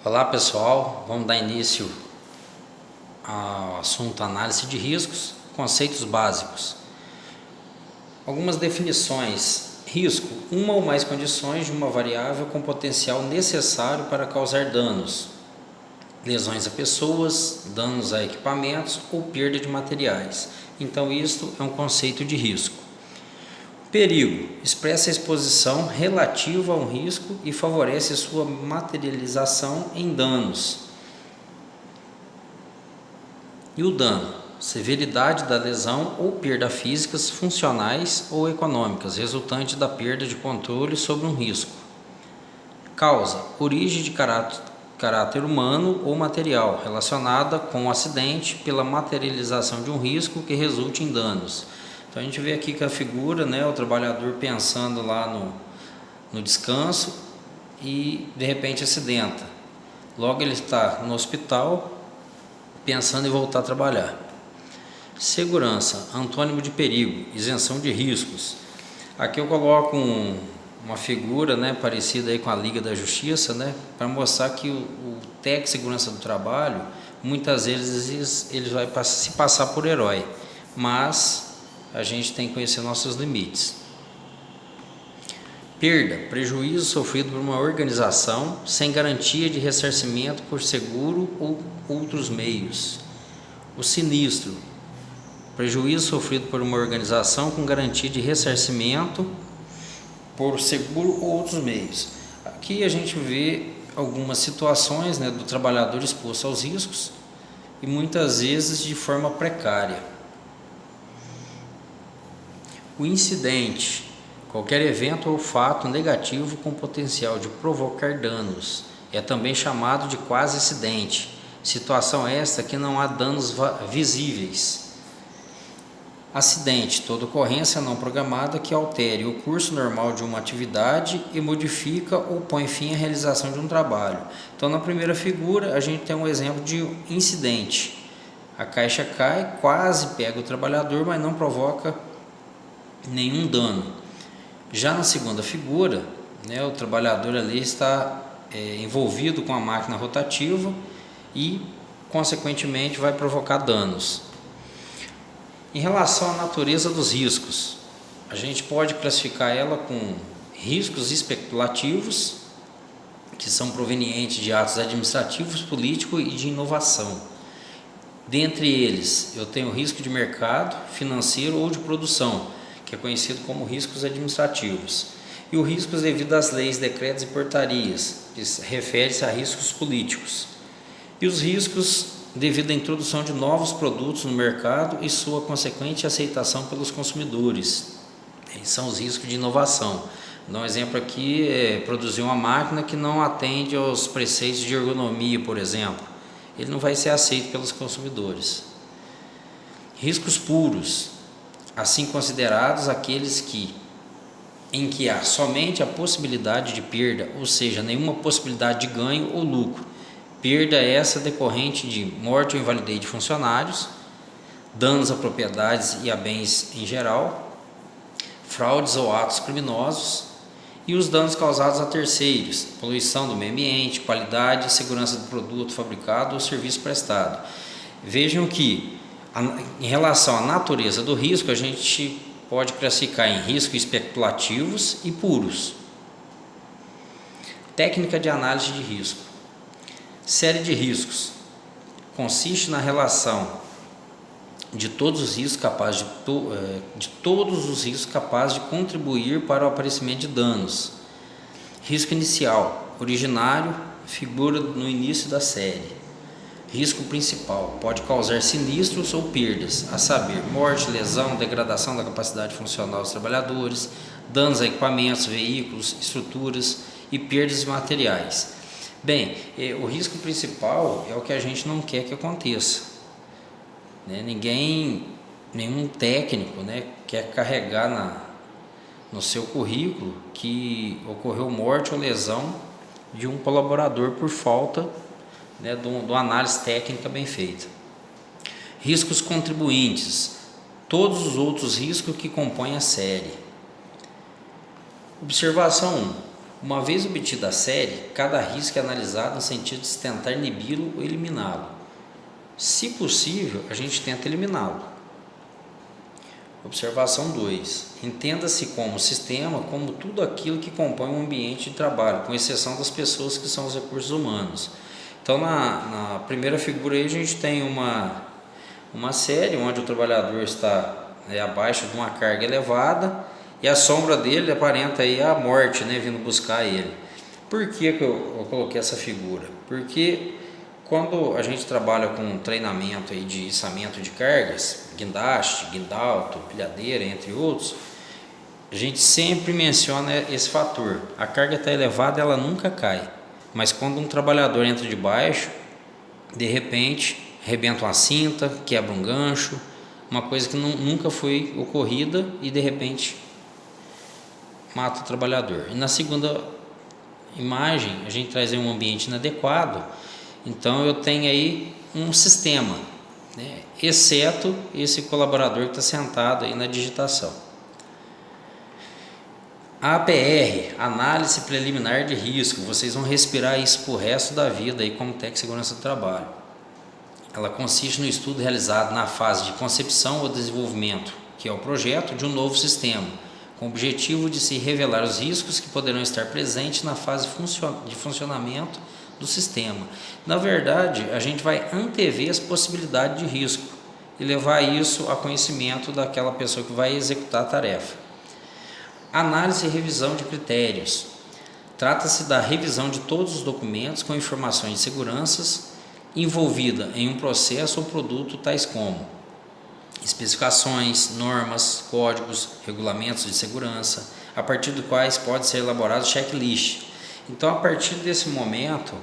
Olá pessoal, vamos dar início ao assunto análise de riscos, conceitos básicos. Algumas definições: risco, uma ou mais condições de uma variável com potencial necessário para causar danos, lesões a pessoas, danos a equipamentos ou perda de materiais. Então isto é um conceito de risco. Perigo, expressa a exposição relativa a um risco e favorece sua materialização em danos. E o dano, severidade da lesão ou perda físicas, funcionais ou econômicas, resultante da perda de controle sobre um risco. Causa, origem de caráter humano ou material, relacionada com o acidente pela materialização de um risco que resulte em danos. Então a gente vê aqui que a figura, o trabalhador pensando lá no descanso e de repente acidenta. Logo ele está no hospital pensando em voltar a trabalhar. Segurança, antônimo de perigo, isenção de riscos. Aqui eu coloco uma figura parecida aí com a Liga da Justiça, para mostrar que o técnico de segurança do trabalho, muitas vezes ele vai se passar por herói, mas a gente tem que conhecer nossos limites. Perda, prejuízo sofrido por uma organização sem garantia de ressarcimento por seguro ou outros meios. O sinistro, prejuízo sofrido por uma organização com garantia de ressarcimento por seguro ou outros meios. Aqui a gente vê algumas situações do trabalhador exposto aos riscos e muitas vezes de forma precária. O incidente, qualquer evento ou fato negativo com potencial de provocar danos, é também chamado de quase acidente, situação esta que não há danos visíveis. Acidente, toda ocorrência não programada que altere o curso normal de uma atividade e modifica ou põe fim à realização de um trabalho. Então na primeira figura a gente tem um exemplo de incidente. A caixa cai, quase pega o trabalhador, mas não provoca nenhum dano. Já na segunda figura, o trabalhador ali está envolvido com a máquina rotativa e consequentemente vai provocar danos. Em relação à natureza dos riscos, a gente pode classificar ela com riscos especulativos, que são provenientes de atos administrativos, políticos e de inovação. Dentre eles, eu tenho risco de mercado, financeiro ou de produção, que é conhecido como riscos administrativos, e os riscos devido às leis, decretos e portarias, que refere-se a riscos políticos, e os riscos devido à introdução de novos produtos no mercado e sua consequente aceitação pelos consumidores. Esses são os riscos de inovação. Dá um exemplo aqui, produzir uma máquina que não atende aos preceitos de ergonomia, por exemplo, ele não vai ser aceito pelos consumidores. Riscos puros, assim considerados aqueles em que há somente a possibilidade de perda, ou seja, nenhuma possibilidade de ganho ou lucro. Perda essa decorrente de morte ou invalidez de funcionários, danos a propriedades e a bens em geral, fraudes ou atos criminosos e os danos causados a terceiros, poluição do meio ambiente, qualidade e segurança do produto fabricado ou serviço prestado. Vejam que em relação à natureza do risco, a gente pode classificar em riscos especulativos e puros. Técnica de análise de risco. Série de riscos. Consiste na relação de todos os riscos capazes de contribuir para o aparecimento de danos. Risco inicial, originário, figura no início da série. Risco principal, pode causar sinistros ou perdas, a saber, morte, lesão, degradação da capacidade funcional dos trabalhadores, danos a equipamentos, veículos, estruturas e perdas materiais. Bem, o risco principal é o que a gente não quer que aconteça. Nenhum técnico quer carregar no seu currículo que ocorreu morte ou lesão de um colaborador por falta de uma análise técnica bem feita. Riscos contribuintes, todos os outros riscos que compõem a série. Observação 1. Uma vez obtida a série, cada risco é analisado no sentido de tentar inibi-lo ou eliminá-lo. Se possível, a gente tenta eliminá-lo. Observação 2. Entenda-se como sistema, como tudo aquilo que compõe um ambiente de trabalho, com exceção das pessoas que são os recursos humanos. Então, na primeira figura aí, a gente tem uma série onde o trabalhador está abaixo de uma carga elevada e a sombra dele aparenta aí a morte, vindo buscar ele. Por que eu coloquei essa figura? Porque quando a gente trabalha com treinamento aí de içamento de cargas, guindaste, guindalto, pilhadeira, entre outros, a gente sempre menciona esse fator. A carga está elevada, ela nunca cai. Mas quando um trabalhador entra de baixo, de repente, arrebenta uma cinta, quebra um gancho, uma coisa que nunca foi ocorrida e de repente mata o trabalhador. E na segunda imagem, a gente traz aí um ambiente inadequado, então eu tenho aí um sistema, exceto esse colaborador que está sentado aí na digitação. A APR, Análise Preliminar de Risco, vocês vão respirar isso para o resto da vida aí como técnico de segurança do trabalho. Ela consiste no estudo realizado na fase de concepção ou desenvolvimento, que é o projeto de um novo sistema, com o objetivo de se revelar os riscos que poderão estar presentes na fase de funcionamento do sistema. Na verdade, a gente vai antever as possibilidades de risco e levar isso a conhecimento daquela pessoa que vai executar a tarefa. Análise e revisão de critérios. Trata-se da revisão de todos os documentos com informações de segurança envolvida em um processo ou produto, tais como especificações, normas, códigos, regulamentos de segurança, a partir dos quais pode ser elaborado checklist. Então, a partir desse momento,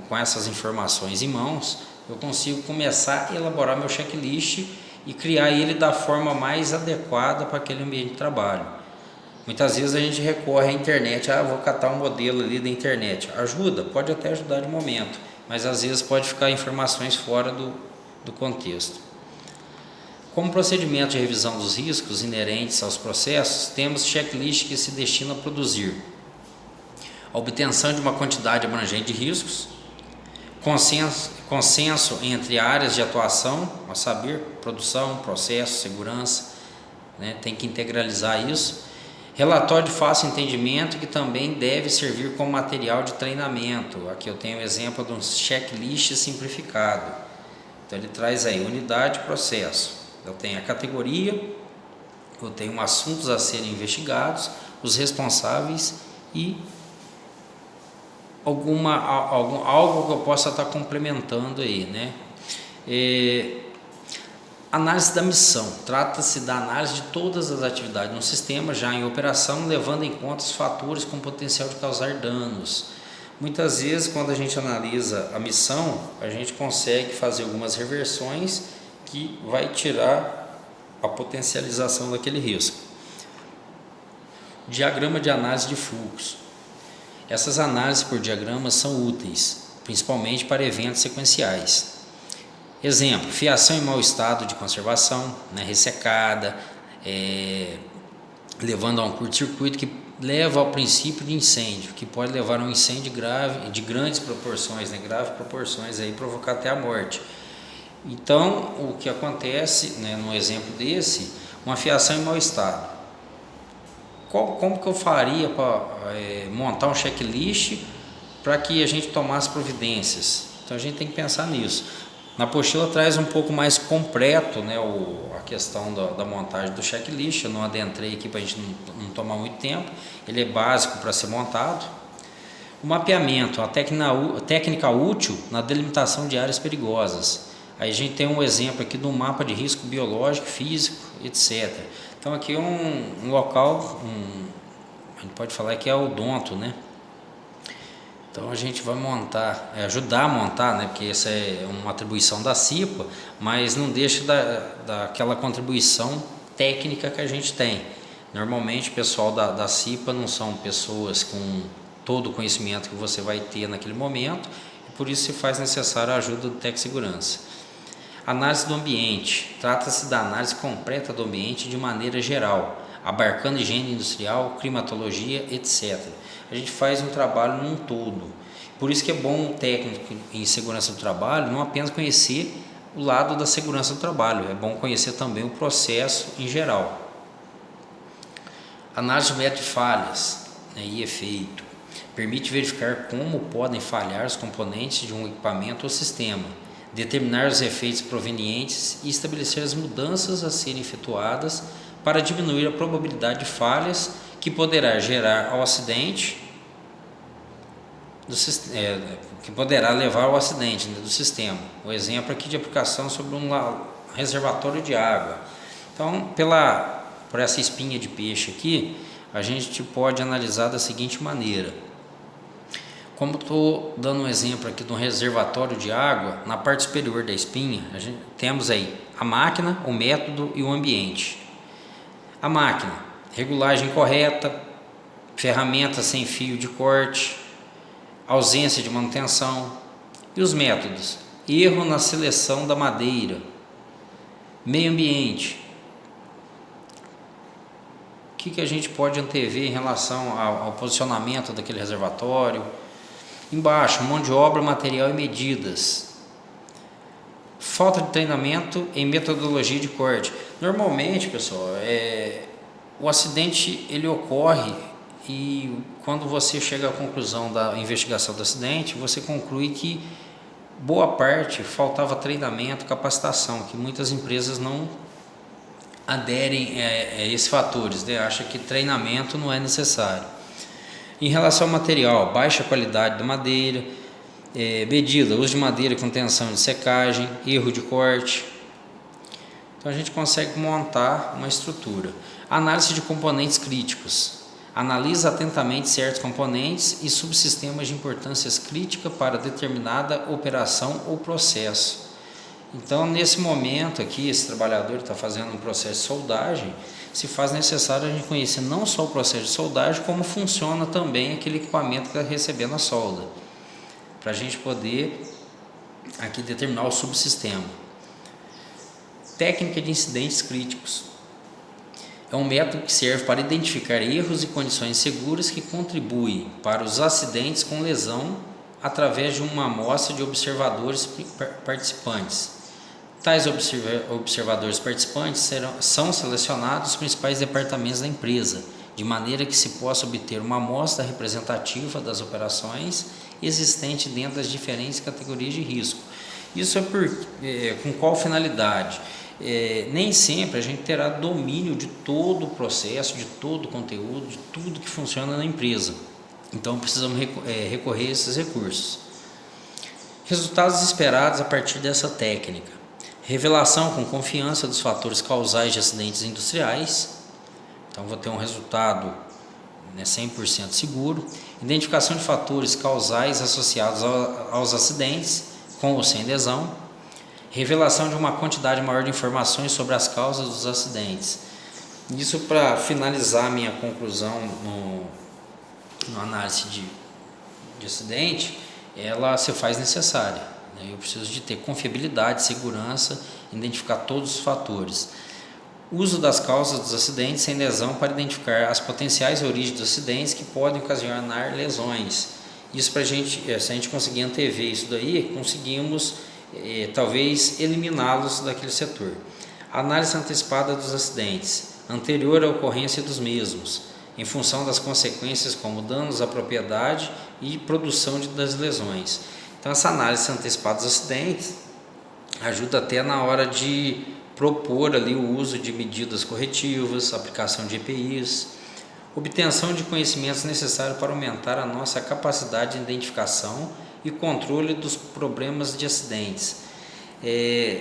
com essas informações em mãos, eu consigo começar a elaborar meu checklist e criar ele da forma mais adequada para aquele ambiente de trabalho. Muitas vezes a gente recorre à internet, vou catar um modelo ali da internet. Ajuda? Pode até ajudar de momento, mas às vezes pode ficar informações fora do contexto. Como procedimento de revisão dos riscos inerentes aos processos, temos checklist que se destina a produzir a obtenção de uma quantidade abrangente de riscos, consenso entre áreas de atuação, a saber, produção, processo, segurança, tem que integralizar isso. Relatório de fácil entendimento, que também deve servir como material de treinamento. Aqui eu tenho o exemplo de um checklist simplificado. Então ele traz aí unidade e processo. Eu tenho a categoria, eu tenho assuntos a serem investigados, os responsáveis e algo que eu possa estar complementando aí, Análise da missão. Trata-se da análise de todas as atividades no sistema já em operação, levando em conta os fatores com potencial de causar danos. Muitas vezes, quando a gente analisa a missão, a gente consegue fazer algumas reversões que vai tirar a potencialização daquele risco. Diagrama de análise de fluxo. Essas análises por diagramas são úteis, principalmente para eventos sequenciais. Exemplo, fiação em mau estado de conservação, ressecada, levando a um curto-circuito que leva ao princípio de incêndio, que pode levar a um incêndio grave, de grandes proporções, graves proporções, aí provocar até a morte. Então, o que acontece, no exemplo desse, uma fiação em mau estado. Como que eu faria para montar um checklist para que a gente tomasse providências? Então, a gente tem que pensar nisso. Na apostila traz um pouco mais completo, a questão da montagem do checklist. Eu não adentrei aqui para a gente não tomar muito tempo. Ele é básico para ser montado. O mapeamento, a técnica útil na delimitação de áreas perigosas. Aí a gente tem um exemplo aqui do mapa de risco biológico, físico, etc. Então aqui é um local, a gente pode falar que é odonto, Então a gente vai montar, ajudar a montar, porque essa é uma atribuição da CIPA, mas não deixa daquela contribuição técnica que a gente tem. Normalmente o pessoal da CIPA não são pessoas com todo o conhecimento que você vai ter naquele momento, e por isso se faz necessária a ajuda do técnico de segurança. Análise do ambiente. Trata-se da análise completa do ambiente de maneira geral, abarcando higiene industrial, climatologia, etc. A gente faz um trabalho num todo. Por isso que é bom o técnico em segurança do trabalho não apenas conhecer o lado da segurança do trabalho, é bom conhecer também o processo em geral. Análise de método de falhas, né, e efeito. Permite verificar como podem falhar os componentes de um equipamento ou sistema, determinar os efeitos provenientes e estabelecer as mudanças a serem efetuadas para diminuir a probabilidade de falhas que poderá gerar ao acidente, que poderá levar ao acidente, né, do sistema. O exemplo aqui de aplicação sobre um reservatório de água. Então, por essa espinha de peixe aqui, a gente pode analisar da seguinte maneira. Como estou dando um exemplo aqui de um reservatório de água, na parte superior da espinha, temos aí a máquina, o método e o ambiente. A máquina, regulagem correta, ferramentas sem fio de corte, ausência de manutenção. E os métodos, erro na seleção da madeira, meio ambiente. O que a gente pode antever em relação ao posicionamento daquele reservatório? Embaixo, mão de obra, material e medidas. Falta de treinamento em metodologia de corte. Normalmente, pessoal, o acidente ele ocorre e quando você chega à conclusão da investigação do acidente, você conclui que boa parte faltava treinamento, capacitação, que muitas empresas não aderem a esses fatores, né? Acha que treinamento não é necessário. Em relação ao material, baixa qualidade da madeira, medida, uso de madeira com tensão de secagem, erro de corte. Então a gente consegue montar uma estrutura. Análise de componentes críticos. Analisa atentamente certos componentes e subsistemas de importância crítica para determinada operação ou processo. Então, nesse momento aqui, esse trabalhador está fazendo um processo de soldagem, se faz necessário a gente conhecer não só o processo de soldagem, como funciona também aquele equipamento que está recebendo a solda, para a gente poder aqui determinar o subsistema. Técnica de incidentes críticos. É um método que serve para identificar erros e condições seguras que contribuem para os acidentes com lesão através de uma amostra de observadores participantes. Tais observadores participantes são selecionados os principais departamentos da empresa, de maneira que se possa obter uma amostra representativa das operações existentes dentro das diferentes categorias de risco. Isso com qual finalidade? Nem sempre a gente terá domínio de todo o processo, de todo o conteúdo, de tudo que funciona na empresa. Então precisamos recorrer a esses recursos. Resultados esperados a partir dessa técnica. Revelação com confiança dos fatores causais de acidentes industriais. Então vou ter um resultado 100% seguro. Identificação de fatores causais associados aos acidentes, com ou sem lesão. Revelação de uma quantidade maior de informações sobre as causas dos acidentes. Isso para finalizar a minha conclusão no análise de acidente, ela se faz necessária. Eu preciso de ter confiabilidade, segurança, identificar todos os fatores. Uso das causas dos acidentes sem lesão para identificar as potenciais origens dos acidentes que podem ocasionar lesões. Isso para a gente, se a gente conseguir antever isso daí, conseguimos talvez eliminá-los daquele setor. Análise antecipada dos acidentes, anterior à ocorrência dos mesmos, em função das consequências como danos à propriedade e produção das lesões. Então essa análise antecipada dos acidentes ajuda até na hora de propor ali o uso de medidas corretivas, aplicação de EPIs, obtenção de conhecimentos necessários para aumentar a nossa capacidade de identificação e controle dos problemas de acidentes.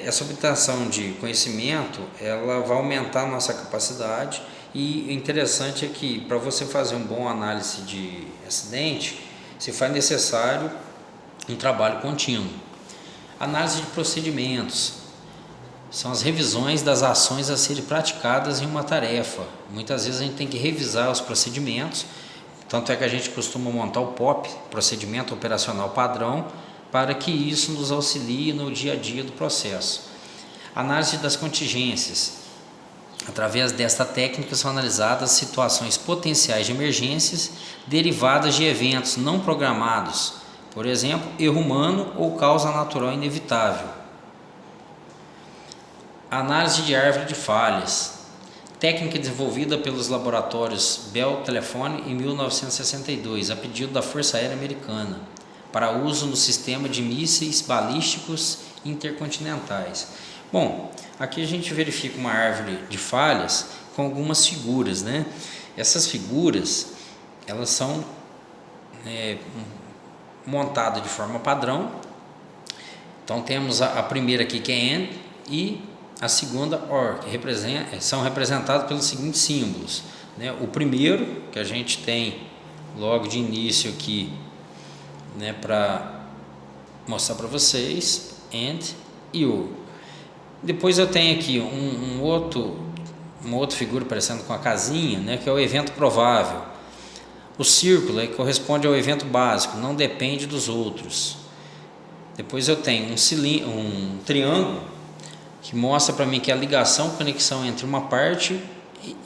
Essa obtenção de conhecimento, ela vai aumentar a nossa capacidade e o interessante é que para você fazer uma boa análise de acidente, se faz necessário um trabalho contínuo. Análise de procedimentos são as revisões das ações a serem praticadas em uma tarefa. Muitas vezes a gente tem que revisar os procedimentos, tanto é que a gente costuma montar o POP, Procedimento Operacional Padrão, para que isso nos auxilie no dia a dia do processo. Análise das contingências. Através desta técnica são analisadas situações potenciais de emergências derivadas de eventos não programados, por exemplo, erro humano ou causa natural inevitável. Análise de árvore de falhas. Técnica desenvolvida pelos laboratórios Bell Telephone em 1962, a pedido da Força Aérea Americana, para uso no sistema de mísseis balísticos intercontinentais. Bom, aqui a gente verifica uma árvore de falhas com algumas figuras, né? Essas figuras, elas são montadas de forma padrão. Então temos a primeira aqui que é AND e a segunda OR, que são representados pelos seguintes símbolos, né? O primeiro, que a gente tem logo de início aqui, né, para mostrar para vocês, AND e OR. Depois eu tenho aqui uma outra figura parecendo com a casinha, né, que é o evento provável. O círculo corresponde ao evento básico, não depende dos outros. Depois eu tenho um triângulo que mostra para mim que é a ligação, conexão entre uma parte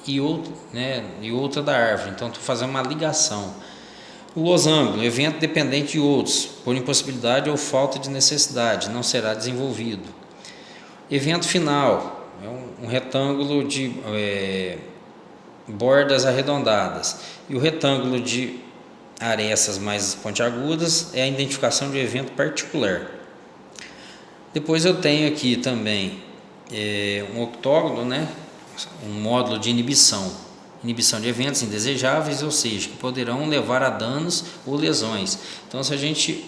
e outra da árvore. Então estou fazendo uma ligação. O losango, evento dependente de outros, por impossibilidade ou falta de necessidade, não será desenvolvido. Evento final, é um retângulo de bordas arredondadas, e o retângulo de arestas mais pontiagudas é a identificação de um evento particular. Depois eu tenho aqui também um octógono, né, um módulo de inibição de eventos indesejáveis, ou seja, que poderão levar a danos ou lesões. Então, se a gente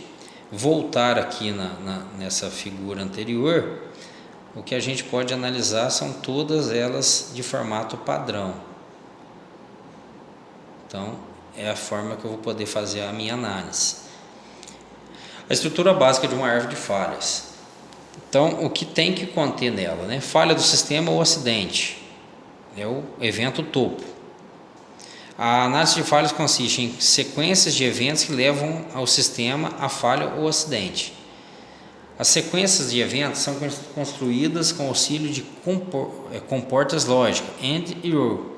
voltar aqui nessa figura anterior, o que a gente pode analisar são todas elas de formato padrão. Então, é a forma que eu vou poder fazer a minha análise. A estrutura básica de uma árvore de falhas. Então, o que tem que conter nela, né? Falha do sistema ou acidente, é o evento topo. A análise de falhas consiste em sequências de eventos que levam ao sistema a falha ou acidente. As sequências de eventos são construídas com auxílio de comportas lógicas, AND e OR.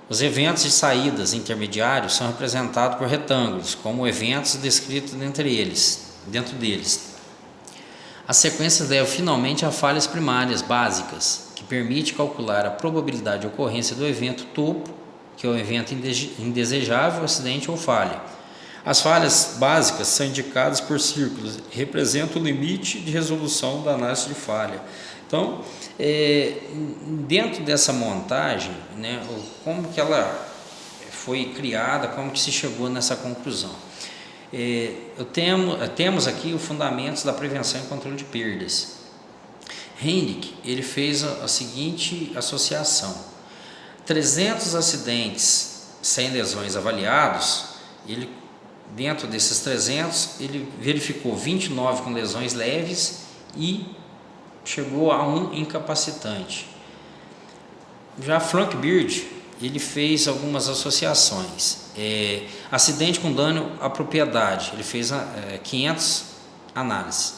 Os eventos de saídas intermediários são representados por retângulos, como eventos descritos dentro deles. As sequências levam finalmente a falhas primárias básicas, que permite calcular a probabilidade de ocorrência do evento topo, que é o evento indesejável, acidente ou falha. As falhas básicas são indicadas por círculos, representam o limite de resolução da análise de falha. Então, dentro dessa montagem, né, como que ela foi criada, como que se chegou nessa conclusão? Temos aqui os fundamentos da prevenção e controle de perdas. Hendrick, ele fez a seguinte associação: 300 acidentes sem lesões avaliados, dentro desses 300, ele verificou 29 com lesões leves e chegou a um incapacitante. Já Frank Beard, ele fez algumas associações. Acidente com dano à propriedade, ele fez 500 análises.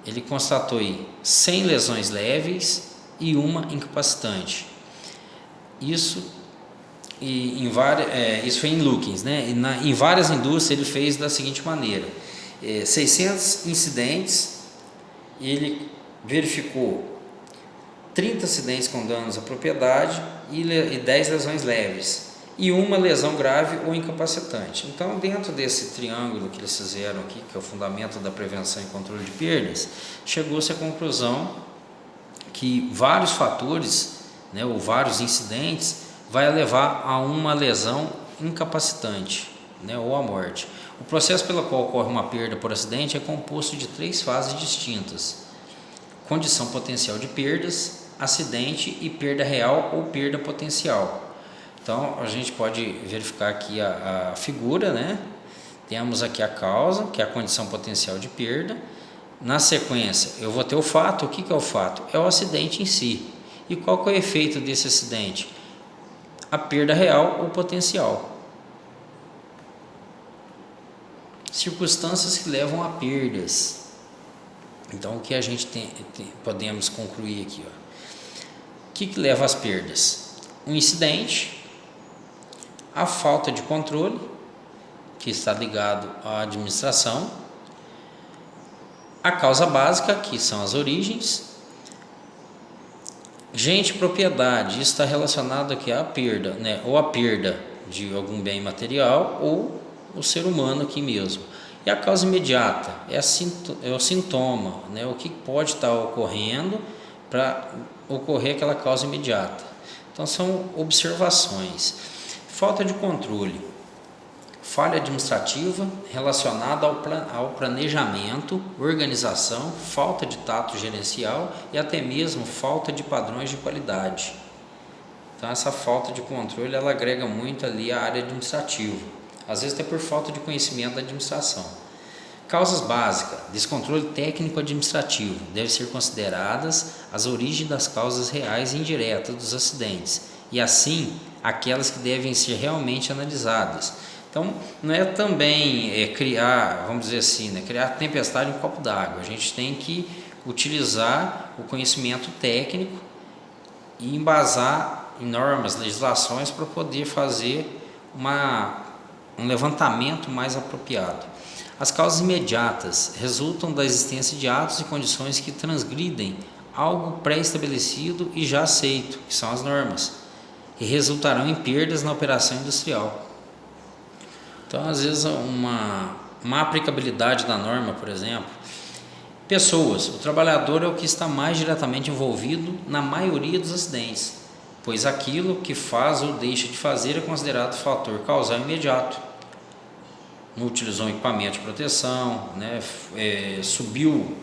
Ele constatou aí 100 lesões leves e uma incapacitante. Isso foi em Lukens, né? Em várias indústrias ele fez da seguinte maneira: 600 incidentes, ele verificou 30 acidentes com danos à propriedade e 10 lesões leves e uma lesão grave ou incapacitante. Então, dentro desse triângulo que eles fizeram aqui, que é o fundamento da prevenção e controle de perdas, chegou-se à conclusão que vários fatores, né, ou vários incidentes, vai levar a uma lesão incapacitante, né, ou a morte. O processo pelo qual ocorre uma perda por acidente é composto de 3 fases distintas: condição potencial de perdas, acidente e perda real ou perda potencial. Então, a gente pode verificar aqui a figura, né? Temos aqui a causa, que é a condição potencial de perda. Na sequência, eu vou ter o fato. O que é o fato? É o acidente em si. E qual que é o efeito desse acidente? A perda real ou potencial. Circunstâncias que levam a perdas. Então, o que a gente podemos concluir aqui? O que leva às perdas? Um incidente, a falta de controle, que está ligado à administração, a causa básica, que são as origens, gente, propriedade, isso está relacionado aqui à perda, né? Ou a perda de algum bem material ou o ser humano aqui mesmo. E a causa imediata é o sintoma, né? O que pode estar ocorrendo para ocorrer aquela causa imediata. Então são observações. Falta de controle, falha administrativa relacionada ao planejamento, organização, falta de tato gerencial e até mesmo falta de padrões de qualidade. Então essa falta de controle ela agrega muito ali à área administrativa, às vezes até por falta de conhecimento da administração. Causas básicas, descontrole técnico administrativo, devem ser consideradas as origens das causas reais e indiretas dos acidentes e assim aquelas que devem ser realmente analisadas. Então, não é também criar, vamos dizer assim, né, criar tempestade em copo d'água. A gente tem que utilizar o conhecimento técnico e embasar em normas, legislações para poder fazer um levantamento mais apropriado. As causas imediatas resultam da existência de atos e condições que transgridem algo pré-estabelecido e já aceito, que são as normas, e resultarão em perdas na operação industrial. Então, às vezes, uma aplicabilidade da norma, por exemplo, pessoas, o trabalhador é o que está mais diretamente envolvido na maioria dos acidentes, pois aquilo que faz ou deixa de fazer é considerado fator causal imediato. Não utilizou um equipamento de proteção, né? Subiu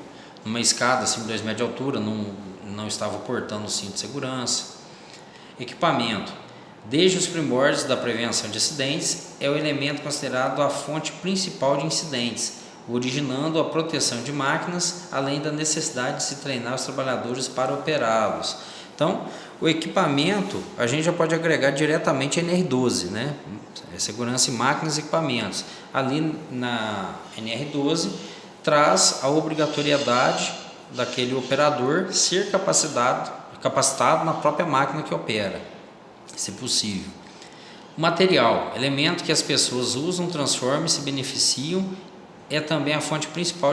numa escada acima de 2 metros de altura, não estava portando o cinto de segurança. Equipamento. Desde os primórdios da prevenção de acidentes, é o elemento considerado a fonte principal de incidentes, originando a proteção de máquinas, além da necessidade de se treinar os trabalhadores para operá-los. Então, o equipamento, a gente já pode agregar diretamente a NR12, né? Segurança em máquinas e equipamentos. Ali na NR12, traz a obrigatoriedade daquele operador ser capacitado na própria máquina que opera, se possível. Material, elemento que as pessoas usam, transformam e se beneficiam, é também a fonte principal de